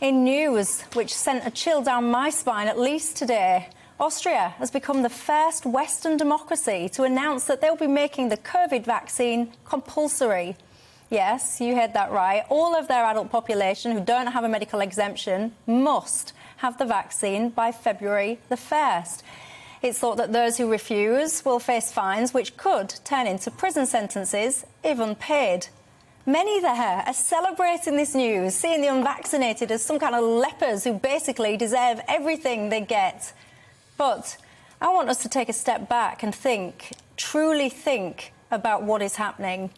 In news which sent a chill down my spine, at least today, Austria has become the first Western democracy to announce that they'll be making the COVID vaccine compulsory. Yes, you heard that right. All of their adult population who don't have a medical exemption must have the vaccine by February the 1st. It's thought that those who refuse will face fines which could turn into prison sentences if unpaid. Many there are celebrating this news, seeing the unvaccinated as some kind of lepers who basically deserve everything they get. But I want us to take a step back and think, truly think about what is happening.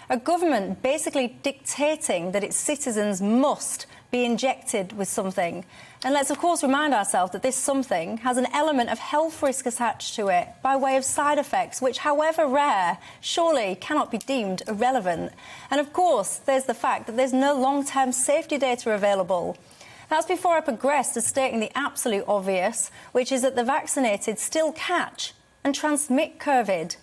A government basically dictating that its citizens must be injected with something. And let's, of course, remind ourselves that this something has an element of health risk attached to it by way of side effects, which, however rare, surely cannot be deemed irrelevant. And, of course, there's the fact that there's no long-term safety data available. That's before I progress to stating the absolute obvious, which is that the vaccinated still catch and transmit COVID.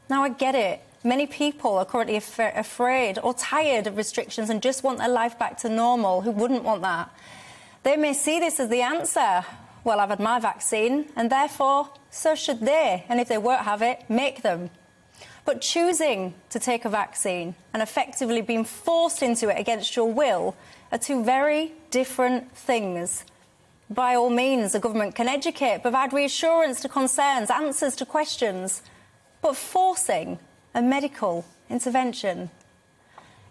Now, I get it. Many people are currently afraid or tired of restrictions and just want their life back to normal. Who wouldn't want that? They may see this as the answer. Well, I've had my vaccine, and therefore, so should they. And if they won't have it, make them. But choosing to take a vaccine and effectively being forced into it against your will are two very different things. By all means, the government can educate, provide reassurance to concerns, answers to questions. But forcing a medical intervention.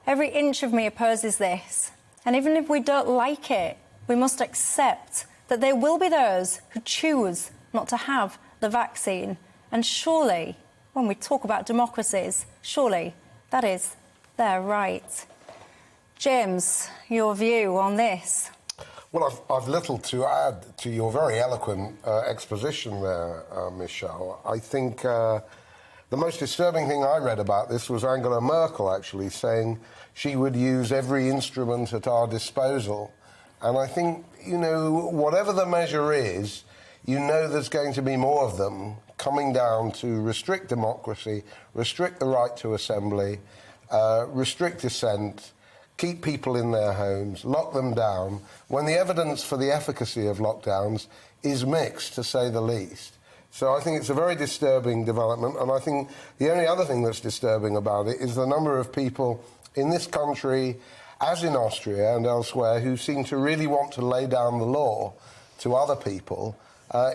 Every inch of me opposes this. And even if we don't like it, we must accept that there will be those who choose not to have the vaccine. And surely, when we talk about democracies, surely that is their right. James, your view on this? Well, I've little to add to your very eloquent exposition there, Michelle. I think the most disturbing thing I read about this was Angela Merkel actually saying she would use every instrument at our disposal. And I think, you know, whatever the measure is, you know there's going to be more of them coming down to restrict democracy, restrict the right to assembly, restrict dissent, keep people in their homes, lock them down, when the evidence for the efficacy of lockdowns is mixed, to say the least. So I think it's a very disturbing development, and I think the only other thing that's disturbing about it is the number of people in this country, as in Austria and elsewhere, who seem to really want to lay down the law to other people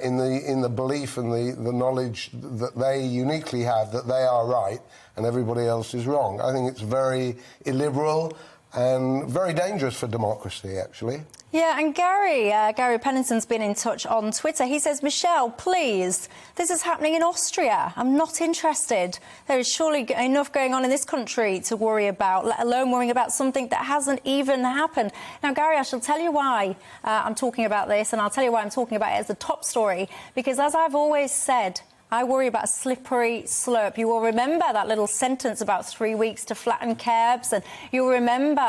in the belief and the knowledge that they uniquely have that they are right and everybody else is wrong. I think it's very illiberal and very dangerous for democracy, actually. Yeah, and Gary Pennington's been in touch on Twitter. He says, Michelle, please, this is happening in Austria. I'm not interested. There is surely enough going on in this country to worry about, let alone worrying about something that hasn't even happened. Now, Gary, I shall tell you why I'm talking about this, and I'll tell you why I'm talking about it as a top story, because as I've always said, I worry about a slippery slope. You will remember that little sentence about 3 weeks to flatten curbs, and you'll remember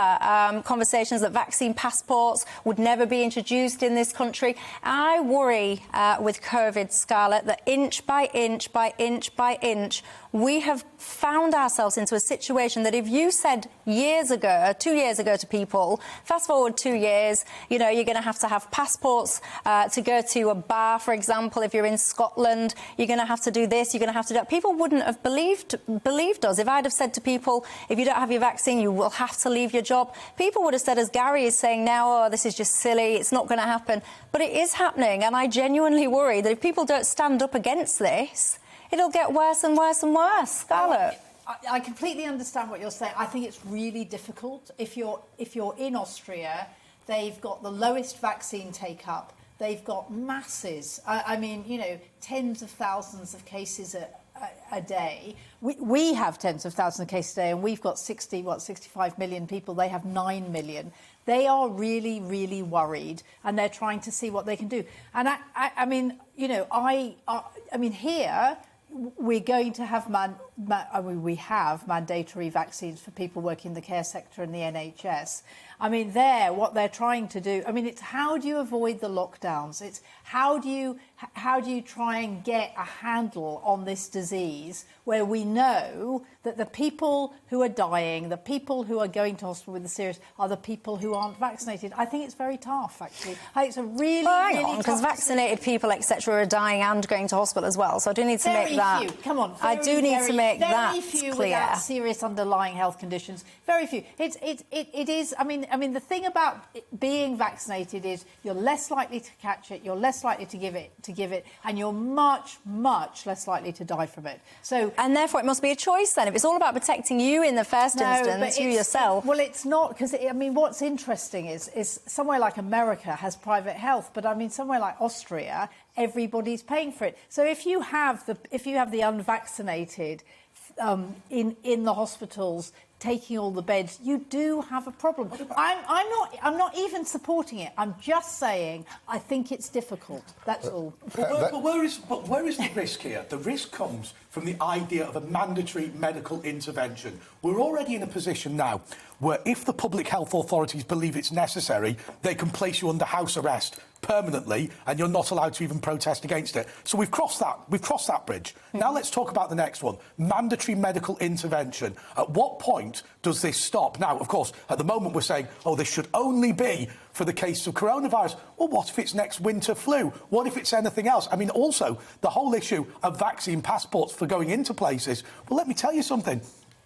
conversations that vaccine passports would never be introduced in this country. I worry with COVID, Scarlett, that inch by inch by inch by inch, we have found ourselves into a situation that if you said years ago, 2 years ago to people, fast forward 2 years, you know, you're going to have passports to go to a bar, for example, if you're in Scotland, you're going to have to do this, you're going to have to do that. People wouldn't have believed us. If I'd have said to people, if you don't have your vaccine, you will have to leave your job, people would have said, as Gary is saying now, oh, this is just silly, it's not going to happen. But it is happening, and I genuinely worry that if people don't stand up against this, it'll get worse and worse and worse. Scarlett? I completely understand what you're saying. I think it's really difficult. If you're in Austria, they've got the lowest vaccine take-up. They've got masses. I mean, you know, tens of thousands of cases a day. We have tens of thousands of cases a day, and we've got 65 million people. They have 9 million. They are really, really worried, and they're trying to see what they can do. And I mean, you know, I mean, here we're going to have we have mandatory vaccines for people working in the care sector and the NHS. I mean, what they're trying to do, I mean, it's how do you avoid the lockdowns? It's how do you try and get a handle on this disease where we know that the people who are dying, the people who are going to hospital with the serious, are the people who aren't vaccinated. I think it's very tough, actually. I think it's a really, hang on, because vaccinated people, etc., are dying and going to hospital as well. So I do need to make that. Very few. Come on. I do need to make that very few clear. Without serious underlying health conditions. Very few. It is. I mean, the thing about being vaccinated is you're less likely to catch it, you're less likely to give it, and you're much, much less likely to die from it. So, and therefore, it must be a choice then. If it's all about protecting you in the first instance, you yourself. Well, it's not, because I mean, what's interesting is somewhere like America has private health, but I mean, somewhere like Austria, everybody's paying for it. So if you have the unvaccinated in the hospitals taking all the beds, you do have a problem. I'm not even supporting it. I'm just saying I think it's difficult. That's all. But where is the risk here? The risk comes from the idea of a mandatory medical intervention. We're already in a position now where if the public health authorities believe it's necessary, they can place you under house arrest permanently, and you're not allowed to even protest against it. So we've crossed that bridge. Now let's talk about the next one, mandatory medical intervention. At what point does this stop? Now, of course, at the moment we're saying, oh, this should only be for the case of coronavirus. Well, what if it's next winter flu? What if it's anything else? I mean, also, the whole issue of vaccine passports for going into places. Well, let me tell you something.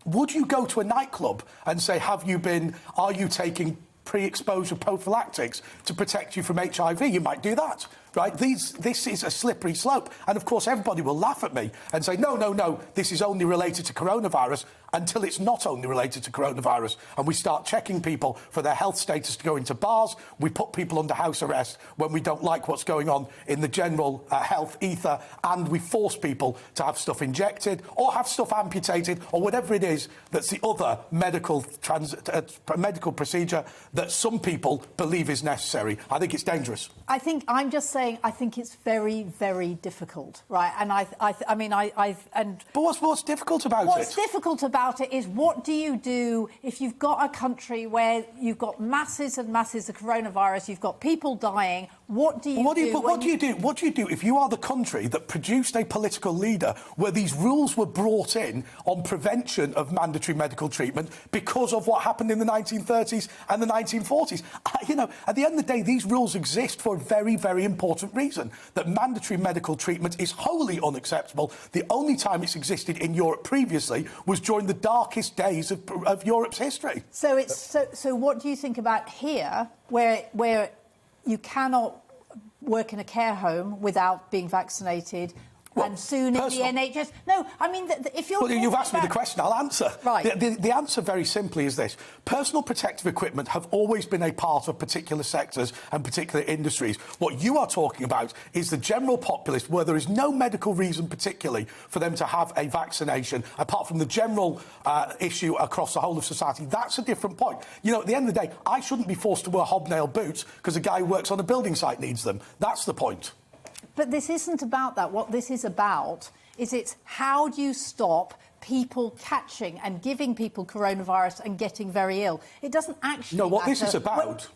Would you go to a nightclub and say, are you taking pre-exposure prophylactics to protect you from HIV? You might do that, right? This is a slippery slope. And, of course, everybody will laugh at me and say, no, this is only related to coronavirus, until it's not only related to coronavirus. And we start checking people for their health status to go into bars. We put people under house arrest when we don't like what's going on in the general health ether. And we force people to have stuff injected or have stuff amputated or whatever it is that's the other medical procedure that some people believe is necessary. I think it's dangerous. I'm just saying, I think it's very, very difficult, right? And But what's difficult about it? What's difficult about it is, what do you do if you've got a country where you've got masses and masses of coronavirus, you've got people dying? What do you do? What do you do if you are the country that produced a political leader where these rules were brought in on prevention of mandatory medical treatment because of what happened in the 1930s and the 1940s? At the end of the day, these rules exist for a very, very important reason, that mandatory medical treatment is wholly unacceptable. The only time it's existed in Europe previously was during the darkest days of Europe's history. So what do you think about here, where you cannot work in a care home without being vaccinated? And soon in the NHS. No, I mean, if you're... Well, you've asked me the question, I'll answer. Right. The answer very simply is this. Personal protective equipment have always been a part of particular sectors and particular industries. What you are talking about is the general populace, where there is no medical reason particularly for them to have a vaccination, apart from the general issue across the whole of society. That's a different point. At the end of the day, I shouldn't be forced to wear hobnail boots because a guy who works on a building site needs them. That's the point. But this isn't about that. What this is about is it's how do you stop people catching and giving people coronavirus and getting very ill? It doesn't actually No, what matter. this is about...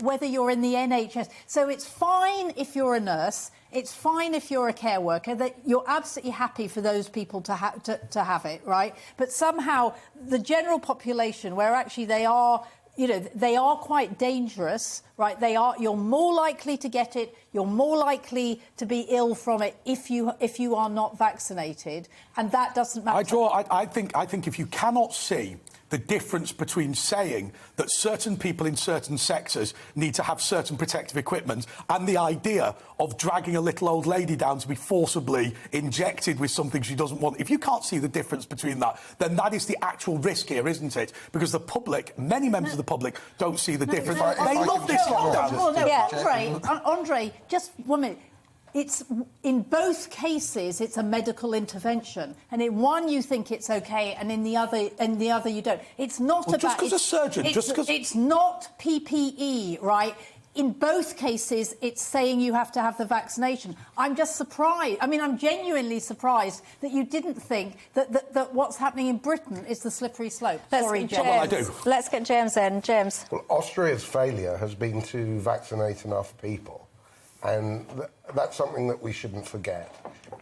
whether you're in the NHS. So it's fine if you're a nurse, it's fine if you're a care worker, that you're absolutely happy for those people to have it, right? But somehow the general population, where actually they are... they are quite dangerous, right? You're more likely to get it. You're more likely to be ill from it if you are not vaccinated, and that doesn't matter. I think if you cannot see the difference between saying that certain people in certain sectors need to have certain protective equipment and the idea of dragging a little old lady down to be forcibly injected with something she doesn't want, if you can't see the difference between that, then that is the actual risk here, isn't it? Because the public, many members of the public, don't see the difference. They love this lockdown. Andre, just 1 minute. It's in both cases it's a medical intervention, and in one you think it's okay, and in the other you don't. It's not about just because a surgeon, it's not PPE, right? in both cases, it's saying you have to have the vaccination. I'm just surprised. I mean, I'm genuinely surprised that you didn't think that what's happening in Britain is the slippery slope. Sorry, James. Well, I do. Let's get James in. James. Well, Austria's failure has been to vaccinate enough people, and that's something that we shouldn't forget.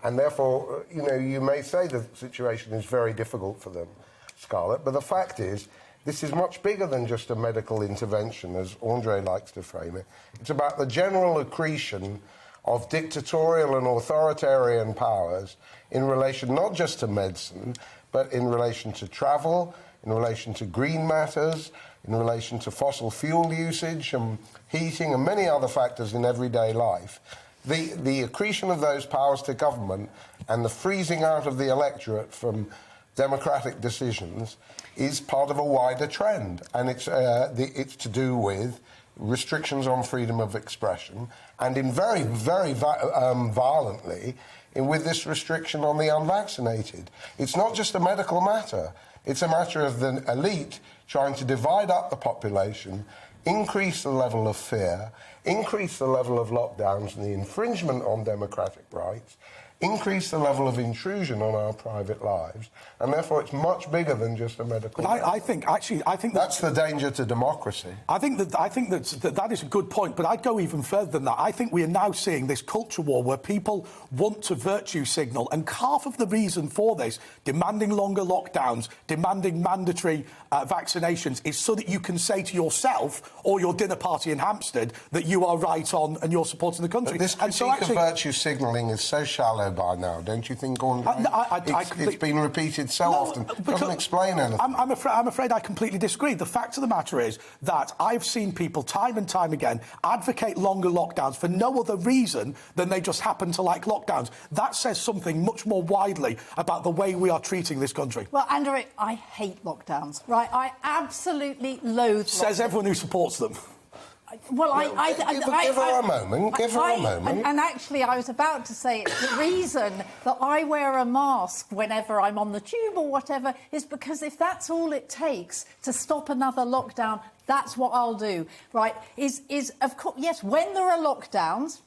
And therefore, you may say the situation is very difficult for them, Scarlett, but the fact is, this is much bigger than just a medical intervention, as Andre likes to frame it. It's about the general accretion of dictatorial and authoritarian powers in relation not just to medicine, but in relation to travel, in relation to green matters, in relation to fossil fuel usage and heating and many other factors in everyday life. The accretion of those powers to government and the freezing out of the electorate from democratic decisions is part of a wider trend, and it's to do with restrictions on freedom of expression, and in very, very violently with this restriction on the unvaccinated. It's not just a medical matter. It's a matter of the elite trying to divide up the population, increase the level of fear, increase the level of lockdowns and the infringement on democratic rights, increase the level of intrusion on our private lives, and therefore it's much bigger than just a medical. But I think that's the danger to democracy. I think that is a good point, but I'd go even further than that. I think we are now seeing this culture war where people want to virtue signal, and half of the reason for this, demanding longer lockdowns, demanding mandatory vaccinations, is so that you can say to yourself or your dinner party in Hampstead that you are right on and you're supporting the country. But this critique of virtue signalling is so shallow by now, don't you think, Andre? It's been repeated so often. It doesn't explain anything. I'm afraid I completely disagree. The fact of the matter is that I've seen people time and time again advocate longer lockdowns for no other reason than they just happen to like lockdowns. That says something much more widely about the way we are treating this country. Well, Andrew, I hate lockdowns, right? I absolutely loathe Says everyone who supports them. Well, give her a moment. Give her a moment. And actually, I was about to say the reason that I wear a mask whenever I'm on the tube or whatever is because if that's all it takes to stop another lockdown, that's what I'll do. Right? Is of course, yes, when there are lockdowns.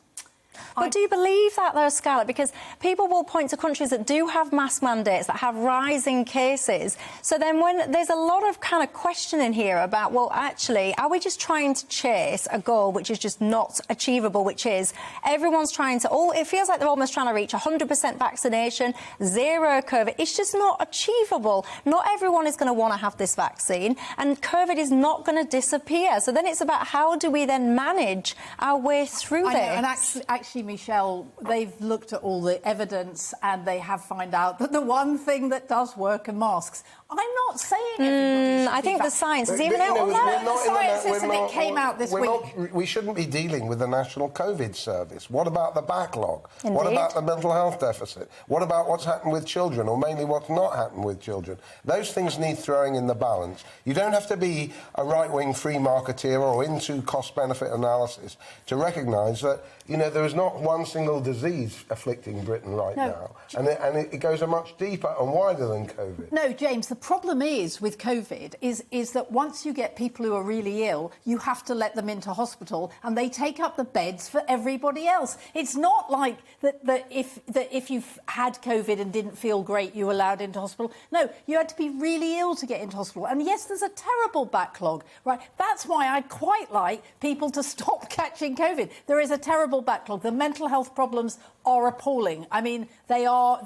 But do you believe that, though, Scarlett? Because people will point to countries that do have mask mandates, that have rising cases. So then when there's a lot of kind of questioning here about, well, actually, are we just trying to chase a goal which is just not achievable, which is everyone's trying to... it feels like they're almost trying to reach 100% vaccination, zero COVID. It's just not achievable. Not everyone is going to want to have this vaccine, and COVID is not going to disappear. So then it's about how do we then manage our way through this? And actually, Michelle, they've looked at all the evidence and they have found out that the one thing that does work are masks. I'm not saying everybody I think the science is even out on that. The science isn't. It came out this week. We shouldn't be dealing with the National COVID Service. What about the backlog? Indeed. What about the mental health deficit? What about what's happened with children, or mainly what's not happened with children? Those things need throwing in the balance. You don't have to be a right-wing free marketeer or into cost-benefit analysis to recognise that, there is not one single disease afflicting Britain right now. And it goes a much deeper and wider than COVID. No, James, the problem is with COVID is that once you get people who are really ill, you have to let them into hospital and they take up the beds for everybody else. It's not like that if you've had COVID and didn't feel great, you were allowed into hospital. No, you had to be really ill to get into hospital. And yes, there's a terrible backlog, right? That's why I quite like people to stop catching COVID. There is a terrible backlog. The mental health problems are appalling. I mean, they are.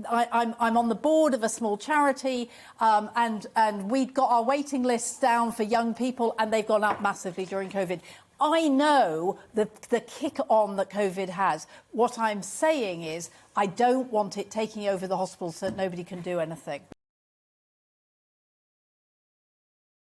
I'm on the board of a small charity, and we've got our waiting lists down for young people, and they've gone up massively during COVID. I know the kick on that COVID has. What I'm saying is I don't want it taking over the hospitals so that nobody can do anything.